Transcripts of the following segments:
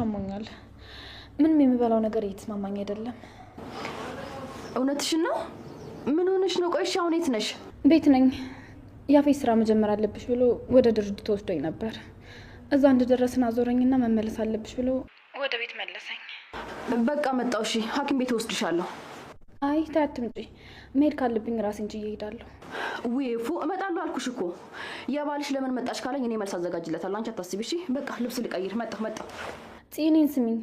አሞኛል። ምንም የምበላው ነገር እየተስማማኝ አይደለም። እውነትሽን ነው? ምን ሆነሽ ነው? ቆይሽ አሁን የት ነሽ? ቤት ነኝ። ያፌት ስራ መጀመር አለብሽ ብሎ ወደ ድርጅቱ ወስዶኝ ነበር። እዛ እንደደረስን አዞረኝና መመለስ አለብሽ ብሎ ወደ ቤት መለሰኝ። በቃ መጣው። እሺ ሐኪም ቤት ወስድሻለሁ። አይ ተይ አትምጪ። መሄድ ካለብኝ ራሴን ችዬ እሄዳለሁ። ወይፉ እመጣለሁ አልኩሽ እኮ። የባልሽ ለምን መጣሽ ካለኝ እኔ መልስ አዘጋጅለታለሁ። አንቺ አታስቢ እሺ። በቃ ልብስ ልቀይር። መጣሁ። ጽኔን ስሚኝ።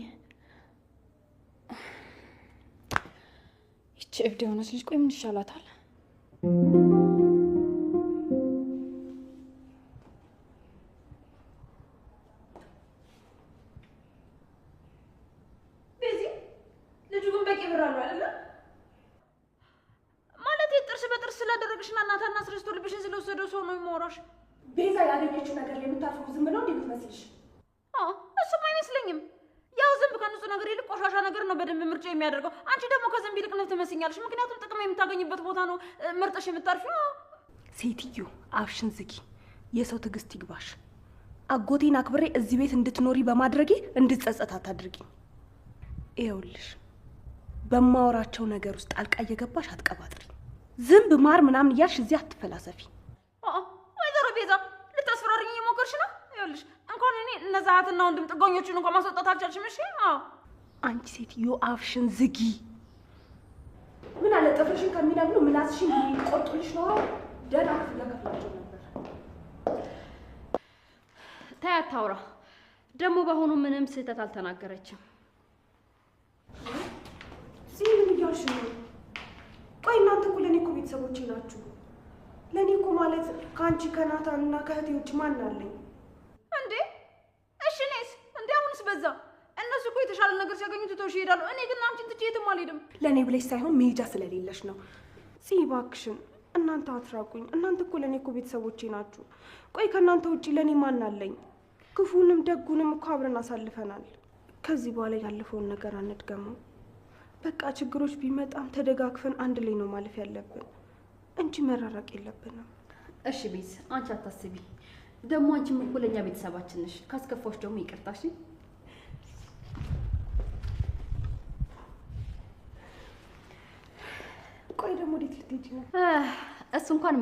ይቺ እብድ የሆነች ልጅ ቆይ ምን ይሻላታል? ልጁ ግን በቂ ብር አለው አይደለ? ማለት ጥርስ በጥርስ ስላደረግሽና እናታና ስረስቶ ልብሽን ስለወሰደው ሰው ነው የሚወራሽ። ቤዛ ያገኘችው ነገር ላይ የምታርፈው ዝም ብለው እንዴት መስልሽ? እሱም አይመስለኝም። ያው ዝንብ ከንጹህ ነገር ይልቅ ቆሻሻ ነገር ነው በደንብ ምርጫ የሚያደርገው። አንቺ ደግሞ ከዝንብ ይልቅ ነው ትመስኛለሽ። ምክንያቱም ጥቅም የምታገኝበት ቦታ ነው መርጠሽ የምታርፊው። ሴትዮ አፍሽን ዝጊ። የሰው ትዕግስት ይግባሽ። አጎቴን አክብሬ እዚህ ቤት እንድትኖሪ በማድረጌ እንድትጸጸት አታድርጊኝ። ይኸውልሽ በማወራቸው ነገር ውስጥ ጣልቃ እየገባሽ አትቀባጥሪ። ዝንብ ማር ምናምን እያልሽ እዚህ አትፈላሰፊ። ወይዘሮ ቤዛ ልታስፈራሪኝ እየሞከርሽ ነው። ይኸውልሽ እንኳን እኔ እነዛሃትና ወንድም ጥገኞቹን እንኳን ማስወጣት አልቻልሽም። እሺ አንቺ ሴትዮ አፍሽን ዝጊ። ምን አለ ጥፍርሽን ከሚነግሉ ምላስሽን ቆርጡልሽ ነው ደህና ፍለከፍላቸው ነበር። ተይ አታውራ። ደግሞ በአሁኑ ምንም ስህተት አልተናገረችም። ምን እያልሽ ነው? ቆይ እናንተ እኮ ለእኔ እኮ ቤተሰቦቼ ናችሁ። ለእኔ እኮ ማለት ከአንቺ ከናታን እና ከእህቴ ውጭ ማን አለኝ እንዴ? እሺ እኔስ እንዴ? አሁንስ በዛ። እነሱ እኮ የተሻለ ነገር ሲያገኙ ትተውሽ ይሄዳሉ። እኔ ግን አንቺን ትቼ የትም አልሄድም። ለእኔ ብለሽ ሳይሆን መሄጃ ስለሌለሽ ነው። እባክሽን እናንተ አትራቁኝ። እናንተ እኮ ለእኔ እኮ ቤተሰቦቼ ናችሁ። ቆይ ከእናንተ ውጭ ለእኔ ማን አለኝ? ክፉንም ደጉንም እኮ አብረን አሳልፈናል። ከዚህ በኋላ ያለፈውን ነገር አንድገመው። በቃ ችግሮች ቢመጣም ተደጋግፈን አንድ ላይ ነው ማለፍ ያለብን እንጂ መራራቅ የለብንም። እሺ ቤዝ አንቺ አታስቢ። ደግሞ አንቺም እኮ ለኛ ቤተሰባችን ነሽ። ካስከፋሽ ደግሞ ይቅርታሽ። ቆይ ደግሞ እንዴት ልትሄጂ ነው? እሱ እንኳን